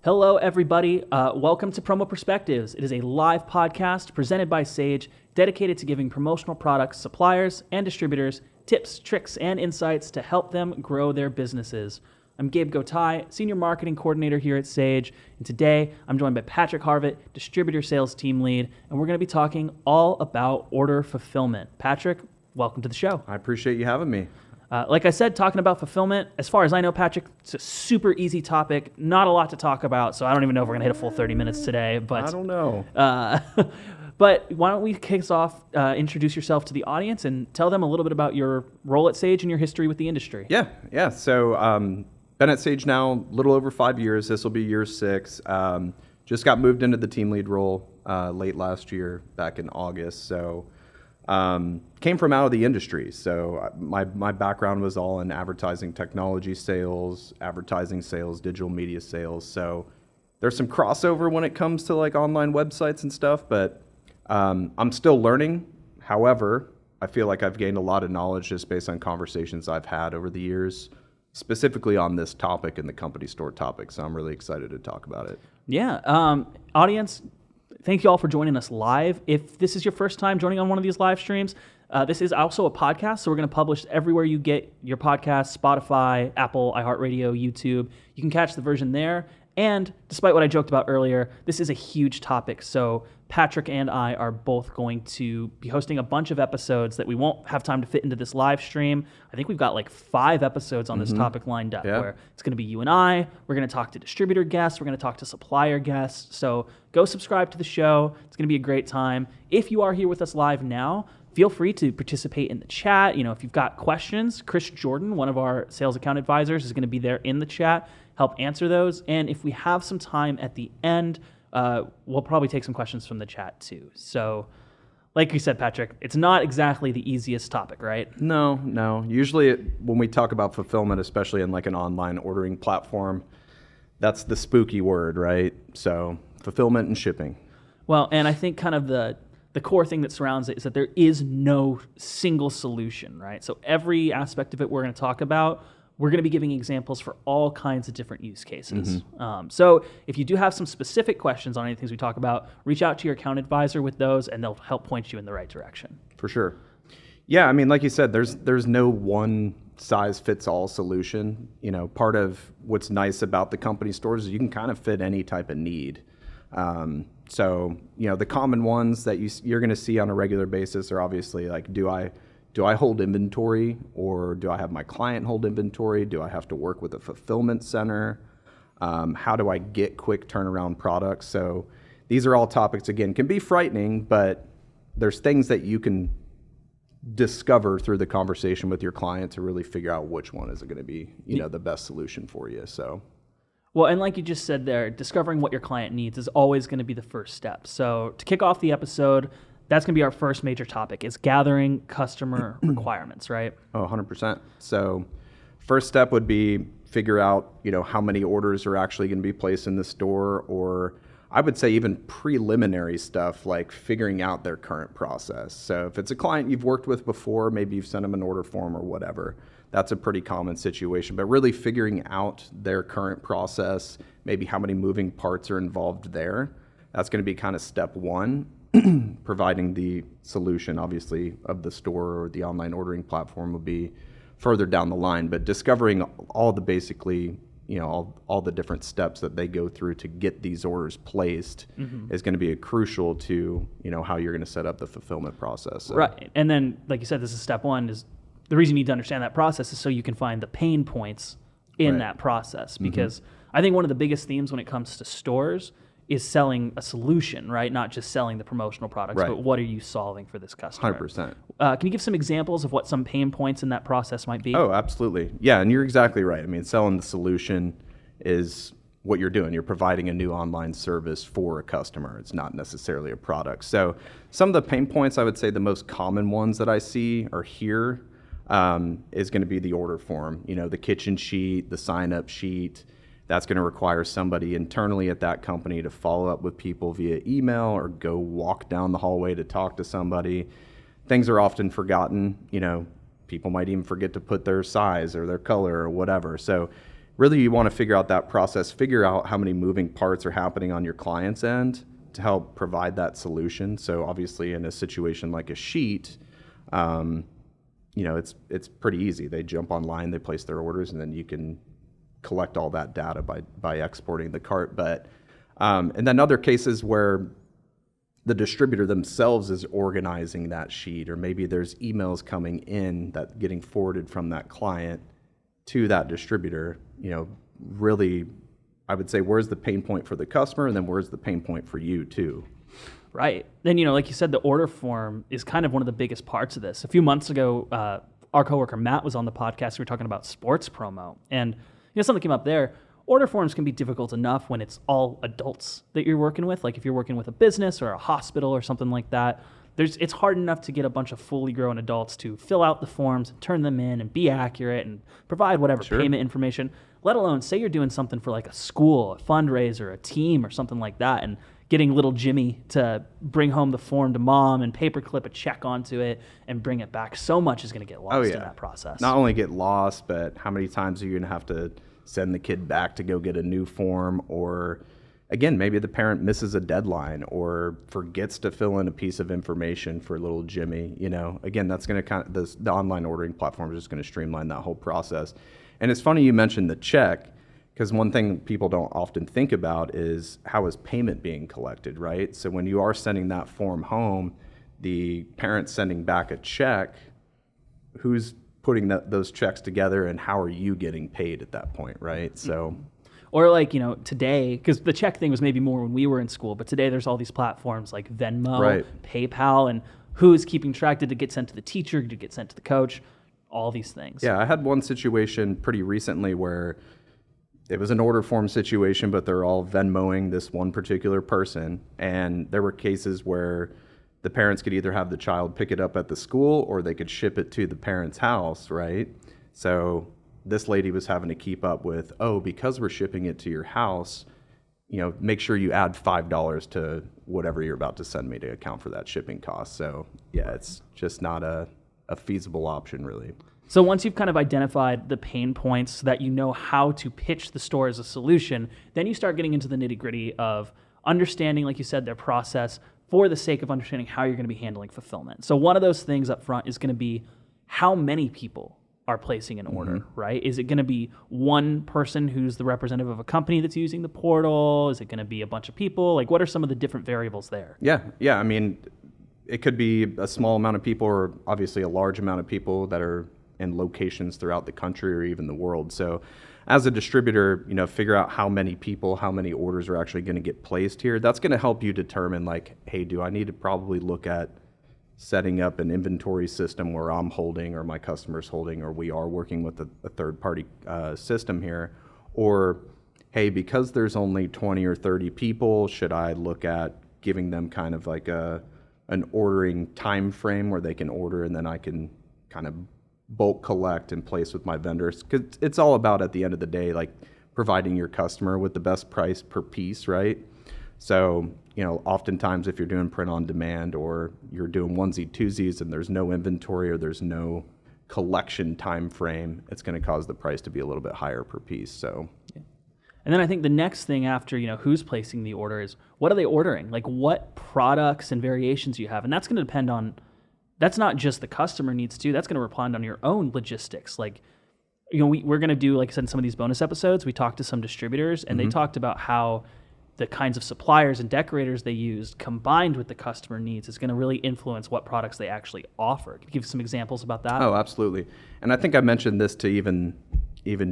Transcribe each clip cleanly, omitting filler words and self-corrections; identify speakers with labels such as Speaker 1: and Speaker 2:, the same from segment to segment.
Speaker 1: Hello, everybody. Welcome to Promo Perspectives. It is a live podcast presented by Sage, dedicated to giving promotional products suppliers and distributors tips, tricks, and insights to help them grow their businesses. I'm Gabe Gotay, Senior Marketing Coordinator here at Sage, and today I'm joined by Patrick Harvett, Distributor Sales Team Lead, and we're going to be talking all about order fulfillment. Patrick, welcome to the show.
Speaker 2: I appreciate you having me.
Speaker 1: Like I said, talking about fulfillment, as far as I know, Patrick, it's a super easy topic, not a lot to talk about, so I don't even know if we're going to hit a full 30 minutes today. But
Speaker 2: I don't know.
Speaker 1: But why don't we kick us off, introduce yourself to the audience, and tell them a little bit about your role at Sage and your history with the industry.
Speaker 2: Yeah. So been at Sage now a little over 5 years. This will be year 6. Just got moved into the team lead role late last year, back in August. So came from out of the industry. So my background was all in advertising technology sales, advertising sales, digital media sales. So there's some crossover when it comes to like online websites and stuff, but I'm still learning. However, I feel like I've gained a lot of knowledge just based on conversations I've had over the years, specifically on this topic and the company store topic. So I'm really excited to talk about it.
Speaker 1: Yeah. Audience, thank you all for joining us live. If this is your first time joining on one of these live streams, this is also a podcast, so we're going to publish everywhere you get your podcasts, Spotify, Apple, iHeartRadio, YouTube. You can catch the version there. And despite what I joked about earlier, this is a huge topic, so Patrick and I are both going to be hosting a bunch of episodes that we won't have time to fit into this live stream. I think we've got like 5 episodes on this topic lined up, where it's going to be you and I. We're going to talk to distributor guests. We're going to talk to supplier guests. So go subscribe to the show. It's going to be a great time. If you are here with us live now, feel free to participate in the chat. You know, if you've got questions, Chris Jordan, one of our sales account advisors, is going to be there in the chat, help answer those. And if we have some time at the end, we'll probably take some questions from the chat too. So like you said, Patrick, it's not exactly the easiest topic, right?
Speaker 2: No. Usually when we talk about fulfillment, especially in like an online ordering platform, that's the spooky word, right? So fulfillment and shipping.
Speaker 1: Well, and I think kind of the core thing that surrounds it is that there is no single solution, right? So every aspect of it we're going to talk about, we're going to be giving examples for all kinds of different use cases. So if you do have some specific questions on any things we talk about, reach out to your account advisor with those, and they'll help point you in the right direction.
Speaker 2: For sure. Yeah, I mean, like you said, there's no one size fits all solution. You know, part of what's nice about the company stores is you can kind of fit any type of need. So, you know, the common ones that you're going to see on a regular basis are obviously like, do I hold inventory, or do I have my client hold inventory? Do I have to work with a fulfillment center? How do I get quick turnaround products? So these are all topics, again, can be frightening, but there's things that you can discover through the conversation with your client to really figure out which one is going to be, you know, the best solution for you. So.
Speaker 1: Well, and like you just said there, discovering what your client needs is always going to be the first step. So to kick off the episode, that's going to be our first major topic, is gathering customer requirements, right?
Speaker 2: Oh, 100%. So first step would be figure out, you know, how many orders are actually going to be placed in the store, or I would say even preliminary stuff like figuring out their current process. So if it's a client you've worked with before, maybe you've sent them an order form or whatever. That's a pretty common situation, but really figuring out their current process, maybe how many moving parts are involved there. That's going to be kind of step one. Providing the solution, obviously, of the store or the online ordering platform will be further down the line, but discovering all the basically, you know, all the different steps that they go through to get these orders placed is going to be crucial to, you know, how you're going to set up the fulfillment process. So.
Speaker 1: Right. And then, like you said, this is step one, is the reason you need to understand that process is so you can find the pain points in that process. Because I think one of the biggest themes when it comes to stores is selling a solution, right? Not just selling the promotional products, but what are you solving for this customer?
Speaker 2: 100%.
Speaker 1: Can you give some examples of what some pain points in that process might be?
Speaker 2: Oh, absolutely. Yeah, and you're exactly right. I mean, selling the solution is what you're doing. You're providing a new online service for a customer. It's not necessarily a product. So some of the pain points, I would say the most common ones that I see or hear is going to be the order form. You know, the kitchen sheet, the sign-up sheet. That's going to require somebody internally at that company to follow up with people via email or go walk down the hallway to talk to somebody. Things are often forgotten. You know, people might even forget to put their size or their color or whatever. So really you want to figure out that process, figure out how many moving parts are happening on your client's end to help provide that solution. So obviously in a situation like a sheet, it's pretty easy. They jump online, they place their orders, and then you can collect all that data by exporting the cart. But and then other cases where the distributor themselves is organizing that sheet, or maybe there's emails coming in that getting forwarded from that client to that distributor. Really, I would say, where's the pain point for the customer, and then where's the pain point for you too?
Speaker 1: Right. Then, like you said, the order form is kind of one of the biggest parts of this. A few months ago, our coworker Matt was on the podcast. We were talking about sports promo, and something came up there. Order forms can be difficult enough when it's all adults that you're working with. Like if you're working with a business or a hospital or something like that, it's hard enough to get a bunch of fully grown adults to fill out the forms, turn them in, and be accurate and provide whatever payment information. Let alone, say you're doing something for like a school, a fundraiser, a team, or something like that, and getting little Jimmy to bring home the form to mom and paperclip a check onto it and bring it back. So much is going to get lost in that process.
Speaker 2: Not only get lost, but how many times are you going to have to send the kid back to go get a new form? Or again, maybe the parent misses a deadline or forgets to fill in a piece of information for little Jimmy. Again, that's going to the online ordering platform is just going to streamline that whole process. And it's funny you mentioned the check, because one thing people don't often think about is how is payment being collected, right? So when you are sending that form home, the parent's sending back a check, who's putting those checks together, and how are you getting paid at that point, right? So,
Speaker 1: or like, today, because the check thing was maybe more when we were in school, but today there's all these platforms like Venmo, PayPal, and who's keeping track? Did it get sent to the teacher? Did it get sent to the coach? All these things.
Speaker 2: Yeah, I had one situation pretty recently where it was an order form situation, but they're all Venmoing this one particular person. And there were cases where the parents could either have the child pick it up at the school or they could ship it to the parent's house, right? So this lady was having to keep up with, because we're shipping it to your house, make sure you add $5 to whatever you're about to send me to account for that shipping cost. So yeah, it's just not a feasible option, really.
Speaker 1: So once you've kind of identified the pain points so that you know how to pitch the store as a solution, then you start getting into the nitty-gritty of understanding, like you said, their process for the sake of understanding how you're going to be handling fulfillment. So one of those things up front is going to be how many people are placing an order, right? Is it going to be one person who's the representative of a company that's using the portal? Is it going to be a bunch of people? Like, what are some of the different variables there?
Speaker 2: Yeah. I mean, it could be a small amount of people or obviously a large amount of people that are in locations throughout the country or even the world. So as a distributor, figure out how many people, how many orders are actually going to get placed here. That's going to help you determine like, hey, do I need to probably look at setting up an inventory system where I'm holding or my customer's holding, or we are working with a third-party system here? Or, hey, because there's only 20 or 30 people, should I look at giving them kind of like an ordering time frame where they can order and then I can kind of bulk collect and place with my vendors? Because it's all about, at the end of the day, like providing your customer with the best price per piece, right? So, oftentimes if you're doing print on demand or you're doing onesie twosies and there's no inventory or there's no collection time frame, it's going to cause the price to be a little bit higher per piece. So,
Speaker 1: yeah. And then I think the next thing after, who's placing the order is what are they ordering? Like what products and variations you have. And that's going to depend on, that's not just the customer needs to, that's going to depend on your own logistics. Like, we're going to do, like I said, in some of these bonus episodes, we talked to some distributors and they talked about how the kinds of suppliers and decorators they used combined with the customer needs is going to really influence what products they actually offer. Can you give some examples about that?
Speaker 2: Oh, absolutely. And I think I mentioned this to even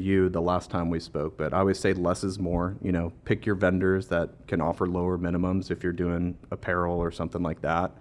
Speaker 2: you the last time we spoke, but I always say less is more. Pick your vendors that can offer lower minimums if you're doing apparel or something like that.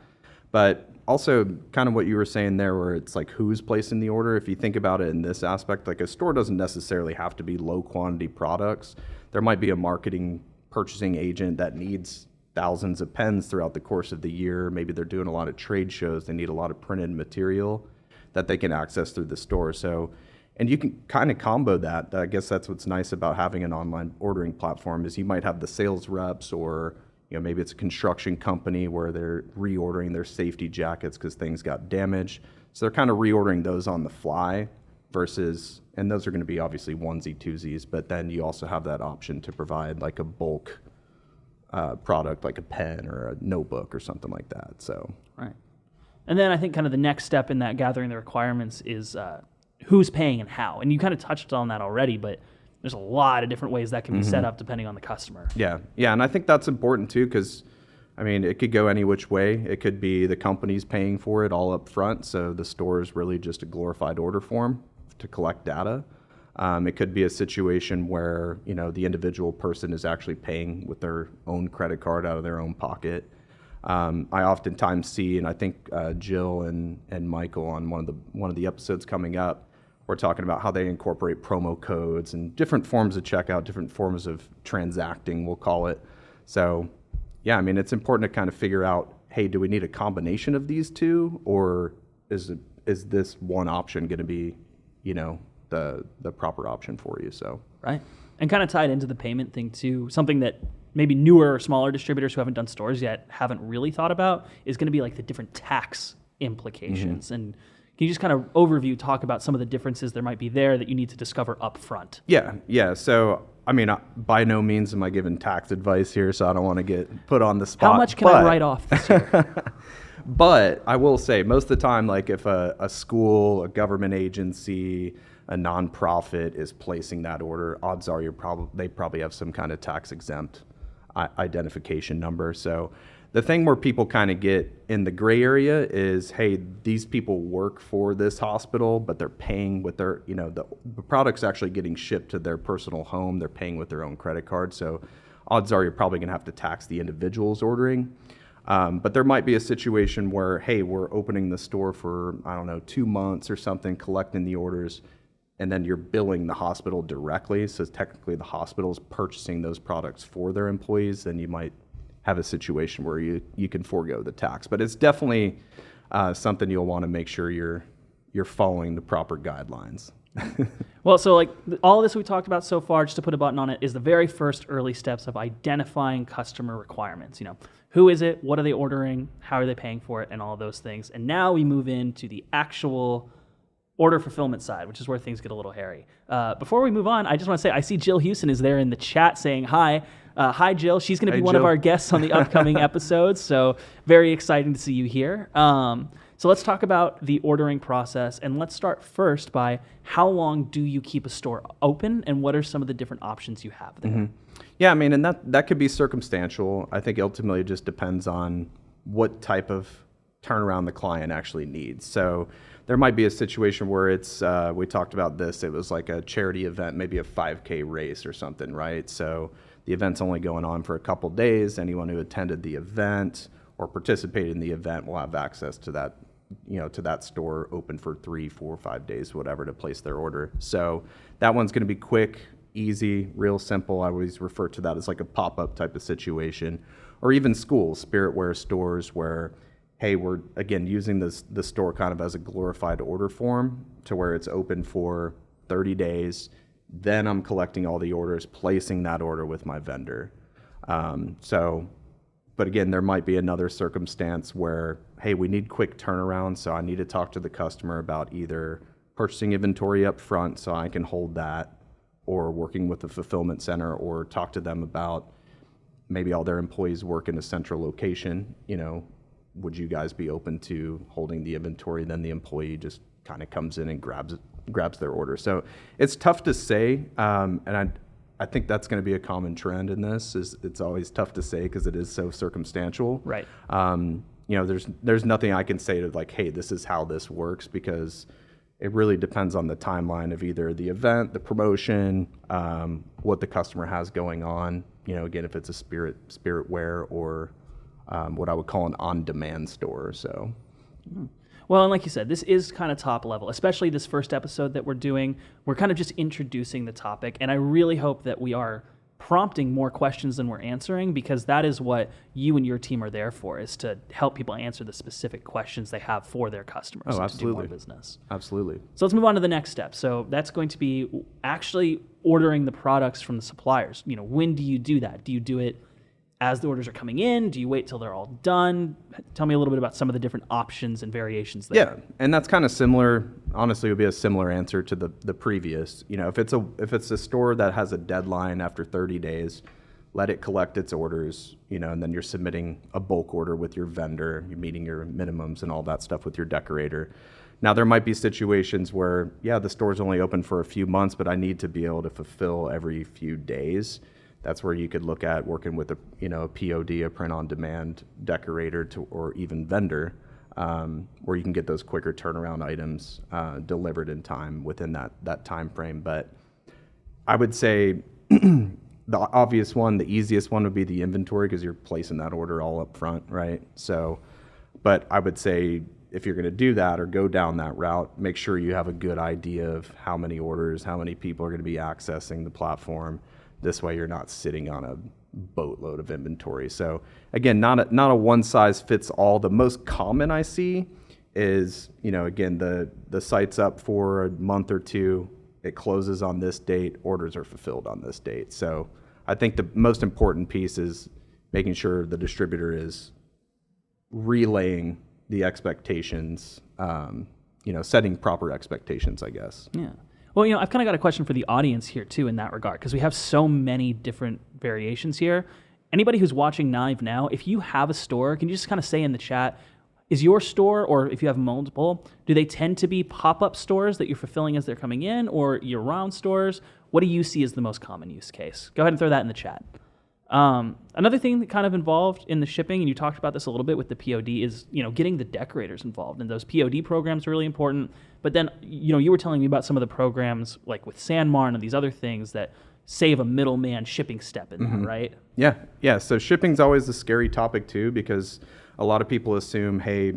Speaker 2: But also kind of what you were saying there, where it's like who's placing the order. If you think about it in this aspect, like a store doesn't necessarily have to be low quantity products. There might be a marketing purchasing agent that needs thousands of pens throughout the course of the year. Maybe they're doing a lot of trade shows. They need a lot of printed material that they can access through the store. So, and you can kind of combo that. I guess that's what's nice about having an online ordering platform is you might have the sales reps, or maybe it's a construction company where they're reordering their safety jackets because things got damaged. So they're kind of reordering those on the fly. versus, and those are going to be obviously onesie, twosies, but then you also have that option to provide like a bulk product, like a pen or a notebook or something like that. So
Speaker 1: right. And then I think kind of the next step in that gathering the requirements is who's paying and how. And you kind of touched on that already, but there's a lot of different ways that can be set up depending on the customer.
Speaker 2: Yeah, and I think that's important too, because I mean, it could go any which way. It could be the company's paying for it all up front, so the store is really just a glorified order form to collect data. It could be a situation where, you know, the individual person is actually paying with their own credit card out of their own pocket. I oftentimes see, and I think Jill and Michael on one of the episodes coming up, we're talking about how they incorporate promo codes and different forms of checkout, different forms of transacting, we'll call it. So, yeah, I mean, it's important to kind of figure out, hey, do we need a combination of these two, or is this one option going to be, you know, the proper option for you? So
Speaker 1: right, and kind of tied into the payment thing too, something that maybe newer or smaller distributors who haven't done stores yet haven't really thought about is going to be like the different tax implications. And can you just kind of overview, talk about some of the differences there might be there that you need to discover up front?
Speaker 2: Yeah. So, I mean, by no means am I giving tax advice here, so I don't want to get put on the spot.
Speaker 1: How much can I write off this year?
Speaker 2: But I will say, most of the time, like if a school, a government agency, a nonprofit is placing that order, odds are they probably have some kind of tax exempt identification number. So the thing where people kind of get in the gray area is, hey, these people work for this hospital, but they're paying with their, you know, the product's actually getting shipped to their personal home. They're paying with their own credit card. So odds are you're probably going to have to tax the individuals ordering. But there might be a situation where, hey, we're opening the store for, I don't know, 2 months or something, collecting the orders, and then you're billing the hospital directly. So technically the hospital's purchasing those products for their employees, then you might have a situation where you can forego the tax. But it's definitely something you'll want to make sure you're following the proper guidelines.
Speaker 1: Well, so like all of this we talked about so far, just to put a button on it, is the very first early steps of identifying customer requirements. You know, who is it? What are they ordering? How are they paying for it? And all of those things. And now we move into the actual order fulfillment side, which is where things get a little hairy. Before we move on, I just want to say I see Jill Houston is there in the chat saying hi. Hi, Jill. She's going to be one of our guests on the upcoming episodes, so very exciting to see you here. So let's talk about the ordering process, and let's start first by how long do you keep a store open, and what are some of the different options you have there?
Speaker 2: Yeah, I mean, and that could be circumstantial. I think ultimately it just depends on what type of turnaround the client actually needs. So there might be a situation where it's, we talked about this, it was like a charity event, maybe a 5K race or something, right? So the event's only going on for a couple days. Anyone who attended the event or participated in the event will have access to that, you know, to that store open for 3, 4, 5 days, whatever, to place their order. So that one's going to be quick, easy, real simple. I always refer to that as like a pop-up type of situation. Or even schools, spiritware stores, where, hey, we're, again, using the store kind of as a glorified order form to where it's open for 30 days. Then I'm collecting all the orders, placing that order with my vendor. But again, there might be another circumstance where, hey, we need quick turnaround, so I need to talk to the customer about either purchasing inventory up front so I can hold that, or working with the fulfillment center, or talk to them about maybe all their employees work in a central location. You know, would you guys be open to holding the inventory? Then the employee just kind of comes in and grabs their order. So it's tough to say, and I think that's going to be a common trend in this. It's always tough to say because it is so circumstantial.
Speaker 1: Right.
Speaker 2: You know, there's nothing I can say to like, hey, this is how this works, because it really depends on the timeline of either the event, the promotion, what the customer has going on. You know, again, if it's a spiritware or what I would call an on-demand store. So.
Speaker 1: Well, and like you said, this is kind of top level, especially this first episode that we're doing. We're kind of just introducing the topic, and I really hope that we are prompting more questions than we're answering, because that is what you and your team are there for, is to help people answer the specific questions they have for their customers.
Speaker 2: Oh,
Speaker 1: to do more
Speaker 2: absolutely.
Speaker 1: business.
Speaker 2: Absolutely.
Speaker 1: So let's move on to the next step. So that's going to be actually ordering the products from the suppliers. You know, when do you do that? Do you do it as the orders are coming in? Do you wait till they're all done? Tell me a little bit about some of the different options and variations there.
Speaker 2: Yeah, and that's kind of similar. Honestly, it would be a similar answer to the previous. If it's a store that has a deadline after 30 days, let it collect its orders, and then you're submitting a bulk order with your vendor, you're meeting your minimums and all that stuff with your decorator. Now, there might be situations where, the store's only open for a few months, but I need to be able to fulfill every few days. That's where you could look at working with a POD, a print-on-demand decorator, or even vendor, where you can get those quicker turnaround items delivered in time within that time frame. But I would say the obvious one, the easiest one would be the inventory, because you're placing that order all up front, right? So, but I would say if you're going to do that or go down that route, make sure you have a good idea of how many orders, how many people are going to be accessing the platform. This way you're not sitting on a boatload of inventory. So again, not a one size fits all. The most common I see is, again, the site's up for a month or two, it closes on this date, orders are fulfilled on this date. So I think the most important piece is making sure the distributor is relaying the expectations, setting proper expectations, I guess.
Speaker 1: Yeah. Well, I've kind of got a question for the audience here too in that regard, because we have so many different variations here. Anybody who's watching live now, if you have a store, can you just kind of say in the chat, is your store, or if you have multiple, do they tend to be pop-up stores that you're fulfilling as they're coming in, or year-round stores? What do you see as the most common use case? Go ahead and throw that in the chat. Another thing that kind of involved in the shipping, and you talked about this a little bit with the POD, is getting the decorators involved, and those POD programs are really important. But then you were telling me about some of the programs like with Sanmar and these other things that save a middleman shipping step in that, right?
Speaker 2: Yeah. So shipping's always a scary topic too, because a lot of people assume, hey,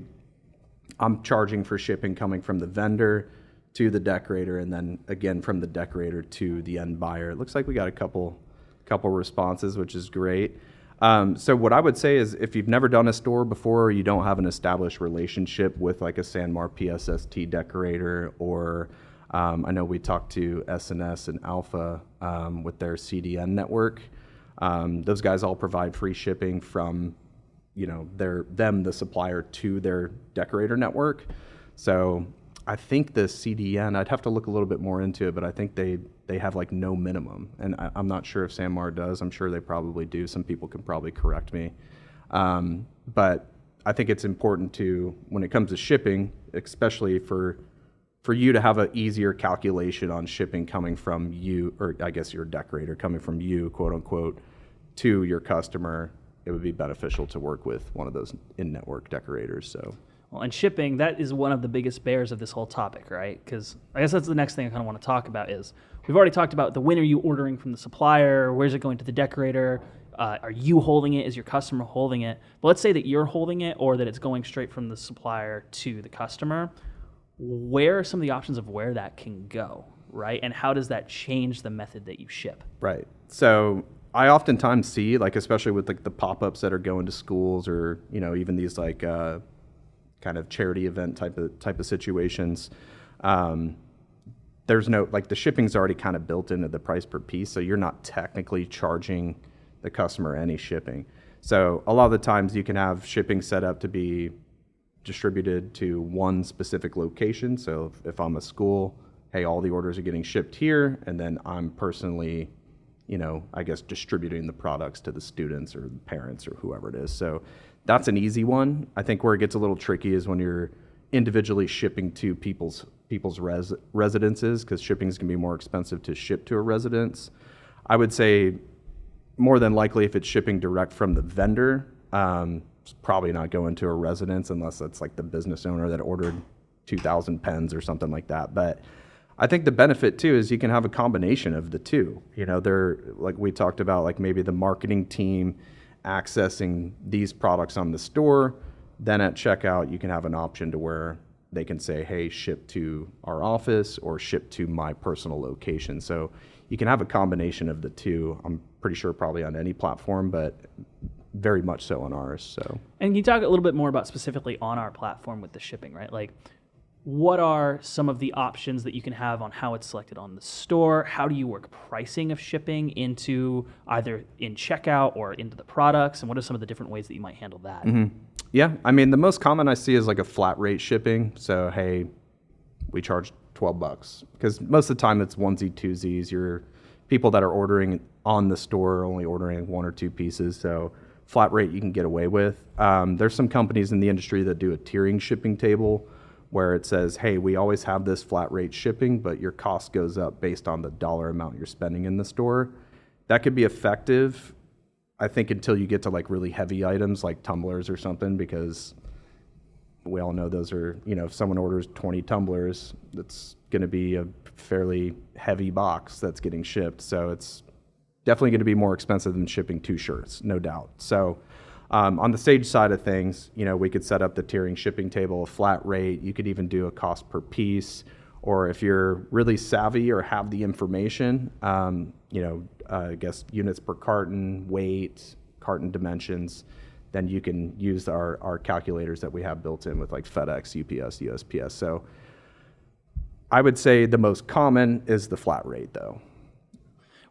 Speaker 2: I'm charging for shipping coming from the vendor to the decorator, and then again from the decorator to the end buyer. It looks like we got a couple responses, which is great. So what I would say is, if you've never done a store before, or you don't have an established relationship with like a Sanmar PSST decorator, or I know we talked to SNS and Alpha with their CDN network. Those guys all provide free shipping from the supplier to their decorator network. So I think the CDN, I'd have to look a little bit more into it, but I think they have like no minimum. And I'm not sure if Sanmar does. I'm sure they probably do. Some people can probably correct me. But I think it's important to, when it comes to shipping, especially for you to have an easier calculation on shipping coming from you, or I guess your decorator coming from you, quote unquote, to your customer, it would be beneficial to work with one of those in-network decorators. So.
Speaker 1: Well, and shipping, that is one of the biggest bears of this whole topic, right? Because I guess that's the next thing I kind of want to talk about is, we've already talked about when are you ordering from the supplier, where's it going to the decorator, are you holding it, is your customer holding it? But let's say that you're holding it, or that it's going straight from the supplier to the customer. Where are some of the options of where that can go, right? And how does that change the method that you ship? Right.
Speaker 2: So I oftentimes see, like, especially with like the pop-ups that are going to schools, or even these like kind of charity event type of situations. There's no, like, the shipping's already kind of built into the price per piece, so you're not technically charging the customer any shipping. So a lot of the times you can have shipping set up to be distributed to one specific location. So if I'm a school, hey, all the orders are getting shipped here, and then I'm personally, I guess, distributing the products to the students or the parents or whoever it is. So that's an easy one. I think where it gets a little tricky is when you're individually shipping to people's residences, because shipping is going to be more expensive to ship to a residence. I would say more than likely, if it's shipping direct from the vendor, it's probably not going to a residence unless that's like the business owner that ordered 2,000 pens or something like that. But I think the benefit too is you can have a combination of the two. They're, like we talked about, like maybe the marketing team accessing these products on the store. Then at checkout, you can have an option to where they can say, hey, ship to our office or ship to my personal location. So you can have a combination of the two. I'm pretty sure probably on any platform, but very much so on ours. So.
Speaker 1: And can you talk a little bit more about specifically on our platform with the shipping, right? Like, what are some of the options that you can have on how it's selected on the store? How do you work pricing of shipping into either in checkout or into the products? And what are some of the different ways that you might handle that?
Speaker 2: Yeah, I mean, the most common I see is like a flat rate shipping. So, hey, we charge $12 because most of the time it's onesie, twosies. Your people that are ordering on the store are only ordering 1 or 2 pieces. So flat rate you can get away with. There's some companies in the industry that do a tiering shipping table where it says, hey, we always have this flat rate shipping, but your cost goes up based on the dollar amount you're spending in the store. That could be effective, I think, until you get to like really heavy items like tumblers or something, because we all know those are, if someone orders 20 tumblers, that's going to be a fairly heavy box that's getting shipped. So it's definitely going to be more expensive than shipping 2 shirts, no doubt. So on the Sage side of things, we could set up the tiering shipping table, a flat rate. You could even do a cost per piece. Or if you're really savvy or have the information, I guess units per carton, weight, carton dimensions, then you can use our calculators that we have built in with like FedEx, UPS, USPS. So I would say the most common is the flat rate though.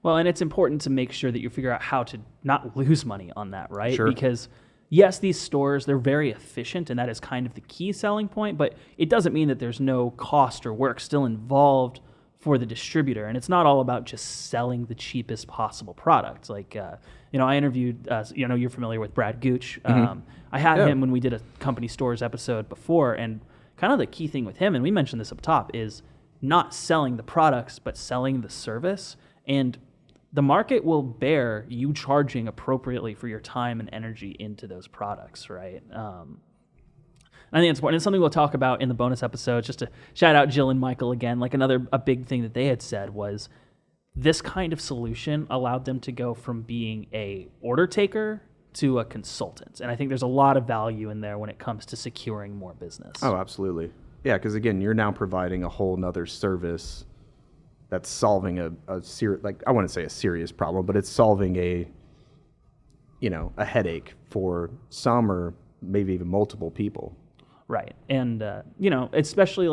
Speaker 1: Well, and it's important to make sure that you figure out how to not lose money on that, right?
Speaker 2: Sure.
Speaker 1: Because yes, these stores, they're very efficient, and that is kind of the key selling point, but it doesn't mean that there's no cost or work still involved for the distributor. And it's not all about just selling the cheapest possible product. Like, I interviewed, you're familiar with Brad Gooch. I had him when we did a company stores episode before, and kind of the key thing with him, and we mentioned this up top, is not selling the products, but selling the service. And the market will bear you charging appropriately for your time and energy into those products, right? I think it's important. It's something we'll talk about in the bonus episodes. Just to shout out Jill and Michael again. Like a big thing that they had said was this kind of solution allowed them to go from being a order taker to a consultant. And I think there's a lot of value in there when it comes to securing more business.
Speaker 2: Oh, absolutely. Yeah, because again, you're now providing a whole nother service that's solving I wouldn't say a serious problem, but it's solving a headache for some or maybe even multiple people.
Speaker 1: Right. And, especially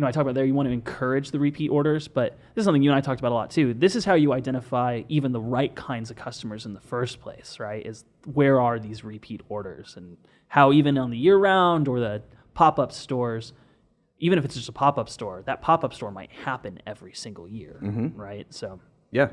Speaker 1: I talk about there, you want to encourage the repeat orders, but this is something you and I talked about a lot too. This is how you identify even the right kinds of customers in the first place, right? Is where are these repeat orders, and how even on the year round or the pop-up stores, even if it's just a pop-up store, that pop-up store might happen every single year, right? So
Speaker 2: yeah.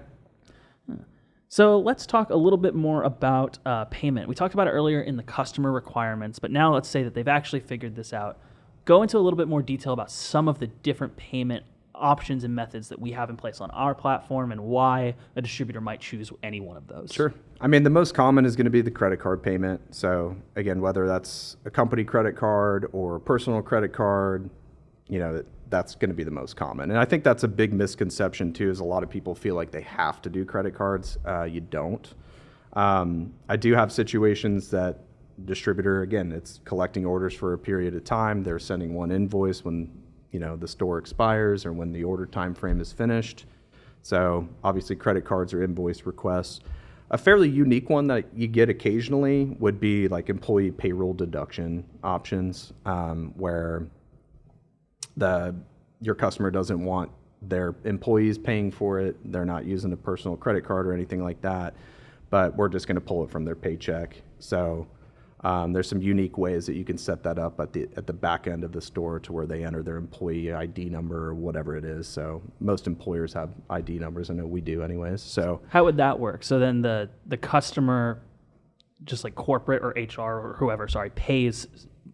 Speaker 1: So let's talk a little bit more about payment. We talked about it earlier in the customer requirements, but now let's say that they've actually figured this out. Go into a little bit more detail about some of the different payment options and methods that we have in place on our platform and why a distributor might choose any one of those.
Speaker 2: Sure. I mean, the most common is going to be the credit card payment. So again, whether that's a company credit card or a personal credit card, that's going to be the most common. And I think that's a big misconception too, is a lot of people feel like they have to do credit cards. You don't. I do have situations that distributor, again, it's collecting orders for a period of time. They're sending one invoice when, the store expires or when the order time frame is finished. So obviously credit cards or invoice requests. A fairly unique one that you get occasionally would be like employee payroll deduction options, where your customer doesn't want their employees paying for it. They're not using a personal credit card or anything like that, but we're just going to pull it from their paycheck. So there's some unique ways that you can set that up at the back end of the store to where they enter their employee ID number or whatever it is. So most employers have ID numbers. I know we do anyways. So
Speaker 1: how would that work? So then the customer, just like corporate or HR or whoever, pays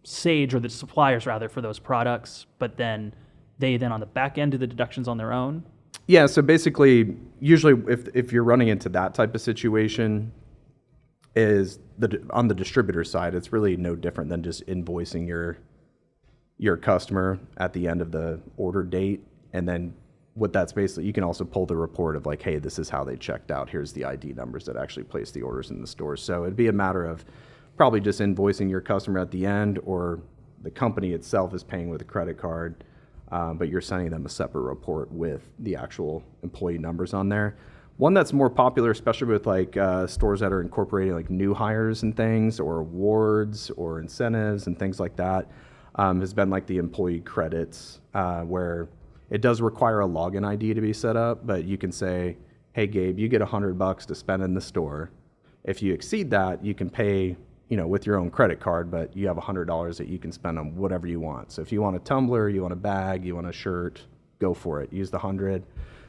Speaker 1: Sage, or the suppliers rather, for those products, but then they on the back end do the deductions on their own?
Speaker 2: Yeah, so basically, usually if you're running into that type of situation, is on the distributor side, it's really no different than just invoicing your customer at the end of the order date. And then what that's basically, you can also pull the report of like, hey, this is how they checked out. Here's the ID numbers that actually placed the orders in the store. So it'd be a matter of probably just invoicing your customer at the end, or the company itself is paying with a credit card, but you're sending them a separate report with the actual employee numbers on there. One that's more popular, especially with like stores that are incorporating like new hires and things, or awards or incentives and things like that, has been like the employee credits, where it does require a login ID to be set up, but you can say, hey, Gabe, you get $100 to spend in the store. If you exceed that, you can pay, with your own credit card, but you have $100 that you can spend on whatever you want. So if you want a tumbler, you want a bag, you want a shirt, go for it. Use the 100.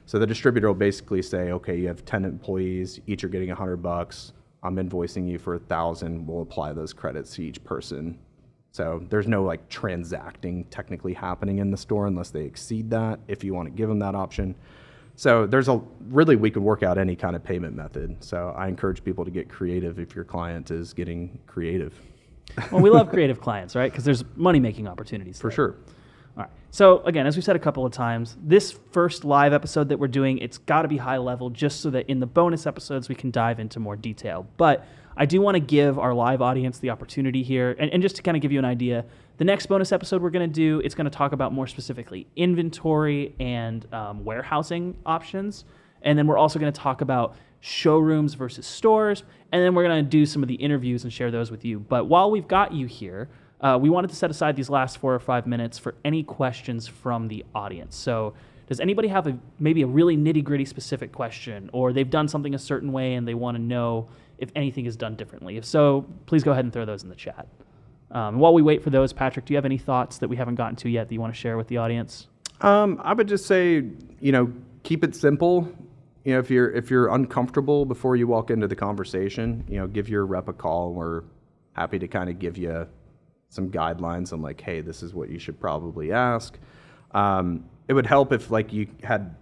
Speaker 2: So the distributor will basically say, okay, you have 10 employees, each are getting $100. I'm invoicing you for 1,000. We'll apply those credits to each person. So there's no like transacting technically happening in the store unless they exceed that, if you want to give them that option. So we could work out any kind of payment method. So I encourage people to get creative if your client is getting creative.
Speaker 1: Well, we love creative clients, right? Because there's money-making opportunities
Speaker 2: For
Speaker 1: there.
Speaker 2: sure.
Speaker 1: All right. So again, as we said a couple of times, this first live episode that we're doing, it's got to be high level just so that in the bonus episodes we can dive into more detail. But I do want to give our live audience the opportunity here, and just to kind of give you an idea, the next bonus episode we're going to do, it's going to talk about more specifically inventory and warehousing options. And then we're also going to talk about showrooms versus stores. And then we're going to do some of the interviews and share those with you. But while we've got you here, we wanted to set aside these last 4 or 5 minutes for any questions from the audience. So does anybody have maybe a really nitty-gritty specific question, or they've done something a certain way and they want to know if anything is done differently? If so, please go ahead and throw those in the chat. While we wait for those, Patrick, do you have any thoughts that we haven't gotten to yet that you want to share with the audience?
Speaker 2: I would just say, keep it simple. If you're uncomfortable before you walk into the conversation, give your rep a call. We're happy to kind of give you some guidelines on like, hey, this is what you should probably ask. It would help if like you had,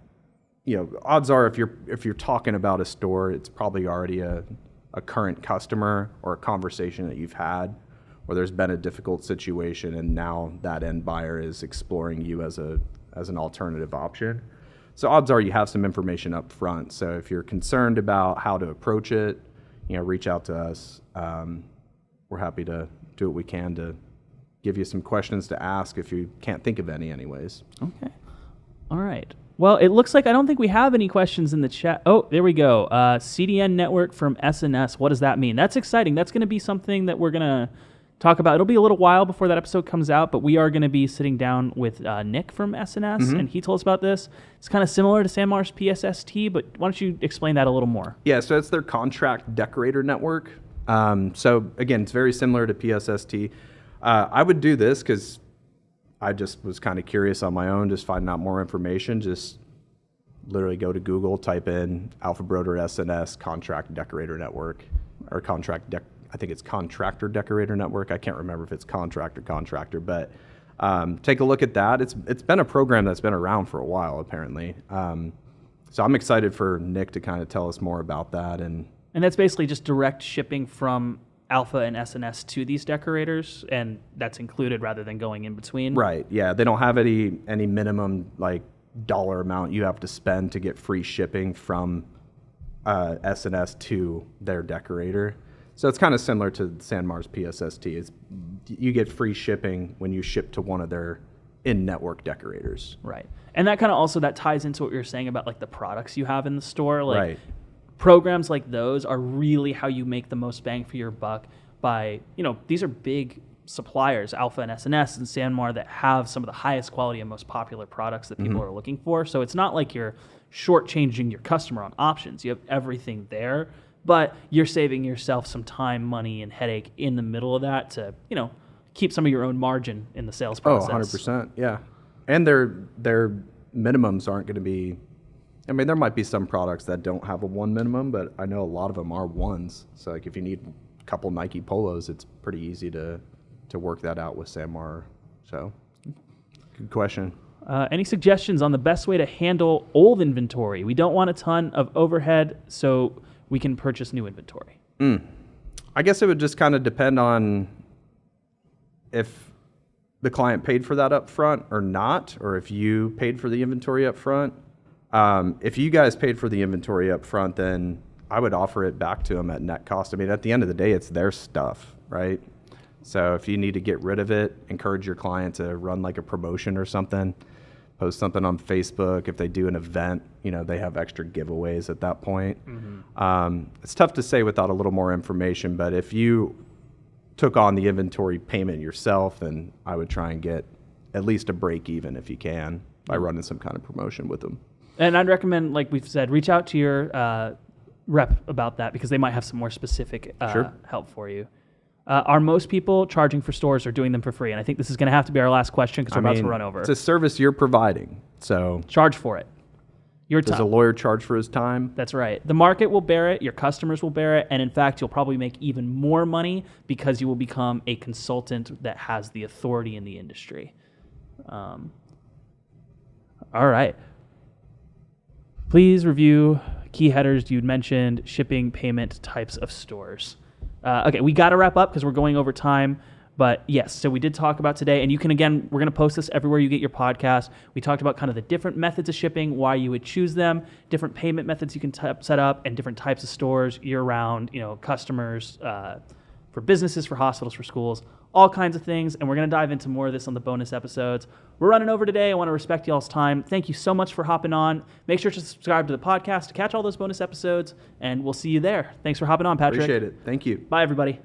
Speaker 2: odds are if you're talking about a store, it's probably already a current customer or a conversation that you've had where there's been a difficult situation and now that end buyer is exploring you as an alternative option. So odds are you have some information up front. So if you're concerned about how to approach it, reach out to us. We're happy to do what we can to give you some questions to ask if you can't think of any anyways.
Speaker 1: Okay. All right. Well, it looks like I don't think we have any questions in the chat. Oh, there we go. CDN network from SNS. What does that mean? That's exciting. That's going to be something that we're going to talk about. It'll be a little while before that episode comes out, but we are going to be sitting down with Nick from SNS, and he told us about this. It's kind of similar to Sanmar's PSST, but why don't you explain that a little more?
Speaker 2: Yeah, so it's their contract decorator network. So again, it's very similar to PSST. I would do this because I just was kind of curious on my own, just finding out more information. Just literally go to Google, type in Alpha Broder SNS contract decorator network, or I think it's contractor decorator network. I can't remember if it's contractor, but take a look at that. It's been a program that's been around for a while, apparently. So I'm excited for Nick to kind of tell us more about that. And
Speaker 1: that's basically just direct shipping from Alpha and SNS to these decorators, and that's included rather than going in between?
Speaker 2: Right, yeah. They don't have any minimum like dollar amount you have to spend to get free shipping from SNS to their decorator. So it's kind of similar to Sanmar's PSST. You get free shipping when you ship to one of their in-network decorators.
Speaker 1: Right. And that kind of also, that ties into what you're saying about like the products you have in the store. Like,
Speaker 2: right.
Speaker 1: Programs like those are really how you make the most bang for your buck by, these are big suppliers, Alpha and SNS and Sanmar, that have some of the highest quality and most popular products that people are looking for. So it's not like you're shortchanging your customer on options. You have everything there, but you're saving yourself some time, money, and headache in the middle of that to, keep some of your own margin in the sales process.
Speaker 2: Oh, 100%, yeah. And their minimums aren't going to be, there might be some products that don't have a 1 minimum, but I know a lot of them are 1s. So like if you need a couple Nike polos, it's pretty easy to work that out with Sanmar. So good question.
Speaker 1: Any suggestions on the best way to handle old inventory? We don't want a ton of overhead, so we can purchase new inventory.
Speaker 2: I guess it would just kind of depend on if the client paid for that up front or not, or if you paid for the inventory up front. If you guys paid for the inventory up front, then I would offer it back to them at net cost. At the end of the day, it's their stuff, right? So if you need to get rid of it, encourage your client to run like a promotion or something, post something on Facebook. If they do an event, they have extra giveaways at that point. It's tough to say without a little more information, but if you took on the inventory payment yourself, then I would try and get at least a break even if you can by running some kind of promotion with them.
Speaker 1: And I'd recommend, like we've said, reach out to your rep about that because they might have some more specific help for you. Are most people charging for stores or doing them for free? And I think this is going to have to be our last question because we're about to run over.
Speaker 2: It's a service you're providing, so
Speaker 1: charge for it. Your time.
Speaker 2: Does a lawyer charge for his time?
Speaker 1: That's right. The market will bear it. Your customers will bear it. And in fact, you'll probably make even more money because you will become a consultant that has the authority in the industry. All right. Please review key headers you'd mentioned, shipping, payment, types of stores. Okay, we got to wrap up because we're going over time. But yes, so we did talk about today, and you can, again, we're going to post this everywhere you get your podcast. We talked about kind of the different methods of shipping, why you would choose them, different payment methods you can set up, and different types of stores year-round, customers, for businesses, for hospitals, for schools, all kinds of things. And we're going to dive into more of this on the bonus episodes. We're running over today. I want to respect y'all's time. Thank you so much for hopping on. Make sure to subscribe to the podcast to catch all those bonus episodes, and we'll see you there. Thanks for hopping on, Patrick.
Speaker 2: Appreciate it. Thank you.
Speaker 1: Bye, everybody.